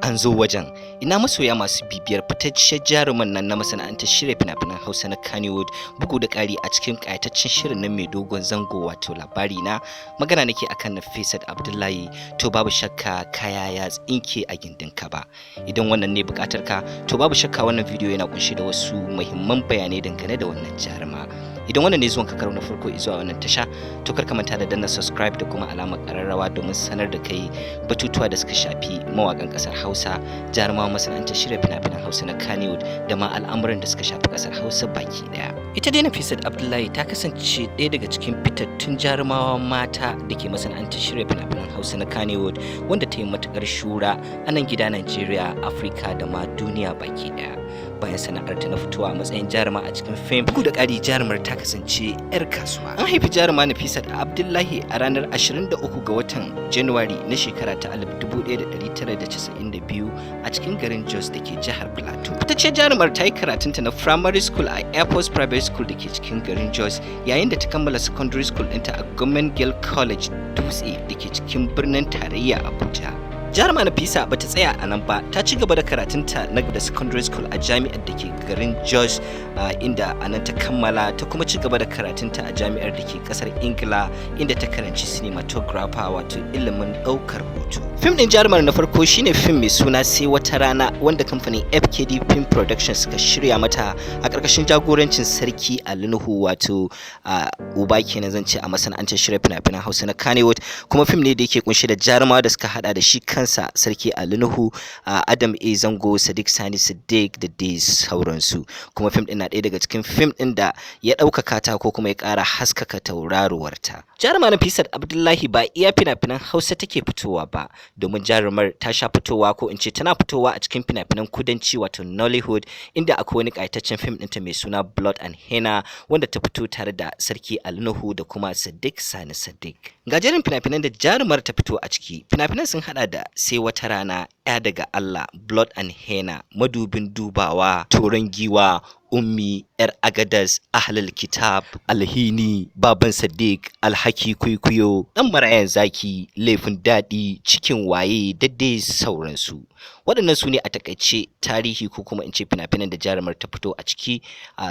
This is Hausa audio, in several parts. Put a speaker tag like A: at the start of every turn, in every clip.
A: an zo wajen. Ina masoya masu bibiyar fitaccen jaruman nan na masana'antar shirya fina-finan Hausa na Kannywood, bugu da ƙari a cikin ƙayataccen shirin nan mai dogon zango wato labari na magana nake akan Nafisa Abdullahi. To babu shakka kaya ya tsinke a gindin ka ba. Idan wannan ne buƙatar ka, to babu shakka wannan bidiyo yana kunshe da wasu muhimman bayanai dangane da wannan jaruma. Idan wannan ne zuwan ka karo na farko zuwa wannan tasha, to kar ka manta da danna subscribe da kuma alamar ƙararrawa domin sanar da kai batutuwa da suka shafi mawaƙan ƙasar Hausa, jarumawan masana'antar shirya fina-finan Hausa na Kannywood da ma al'amuran da suka shafi ƙasar Hausa baki ɗaya. Ita dai Nafisa Abdullahi ta kasance ɗaya daga cikin fitattun jarumawan mata da ke masana'antar shirya fina-finan Hausa na Kannywood, wanda ta yi matuƙar shura a nan gida Najeriya, Afirka da ma duniya baki ɗaya. Bayan sana'arta na fitowa a matsayin jaruma a cikin fim, bugu da ƙari jarumar ta kasance 'yar kasuwa. An haifi jaruma Nafisa Abdullahi a ranar 23 ga watan Januwari na shekara ta 1992 a cikin garin Jos da ke jihar Plateau. Fitacce jarumar ta yi karatunta na primary school a Air Force Private School da ke cikin garin Jos, yayin da ta kammala secondary school ɗinta a Government Girl College Dutse da ke cikin birnin tarayya Abuja. Jaruma Nafisa ba ta tsaya a nan ba, ta ci gaba da karatunta na da secondary school a jami'ar da ke garin Jos, inda a nan ta kammala, ta kuma ci gaba da karatunta a jami'ar da ke kasar Ingila, inda ta karanci cinematographer wato ilimin ɗaukar hoto. Fim ɗin jarumar na farko shine fim mai suna Sai Wata Rana, wanda kamfanin FKD Film Production suka shirya mata a ƙarƙashin jagorancin Sarki Ali Nuhu, wato uba kenan zan ce a masana'antar shirya fina-finan Hausa na Kannywood. Kuma fim ne da yake kunshe da jarumawa da suka hada da shi kansa Sarki Ali Nuhu, Adam A Zango, Sadiq Sani Siddiq da dai sauransu. Kuma fim ɗin na ɗaya daga cikin fim ɗin da ya ɗaukaka ta ko kuma ya ƙara haskaka tauraruwarta. Jaruma Nafisa Abdullahi ba iya fina-finan Hausa take fitowa ba, domin jarumar ta sha fitowa, ko in ce tana fitowa a cikin fina-finan kudanci wato Nollywood, inda akwai wani ƙayataccen fim ɗinta mai suna Blood and Henna, wanda ta fito tare da Sarki Ali Nuhu da kuma Sadiq Sani Siddiq. Ga jerin fina-finan da jarumar ta fito a ciki, fina-finan sun hada da Sai Wata Rana, Ya Daga Allah, Blood and Henna, Madubin Dubawa, Toron Giwa, Ummi, Yar Agadas, Ahlul Kitab, Alhini, Baban Sadiq, Alhaki Kwaikwayo, Ɗan Marayan Zaki, Laifin Daɗi, Cikin Waye da dai sauransu. Waɗannan su ne a takaice tarihi ko kuma in ce fina-finan da jarumar ta fito a ciki.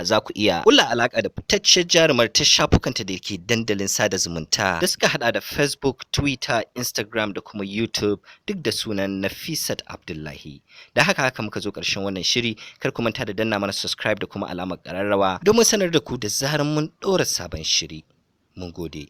A: Za ku iya kula alaƙa da fitaccen jarumar ta shafukanta da ke dandalin sada zumunta da suka hada da Facebook, Twitter, Instagram da kuma YouTube, duk da sunan Nafisa Abdullahi. Da haka muka zo ƙarshen wannan shiri. Kar ku manta da danna mana subscribe da kuma alamar ƙararrawa domin sanar da ku da zarar mun ɗora sabon shiri. Mun gode.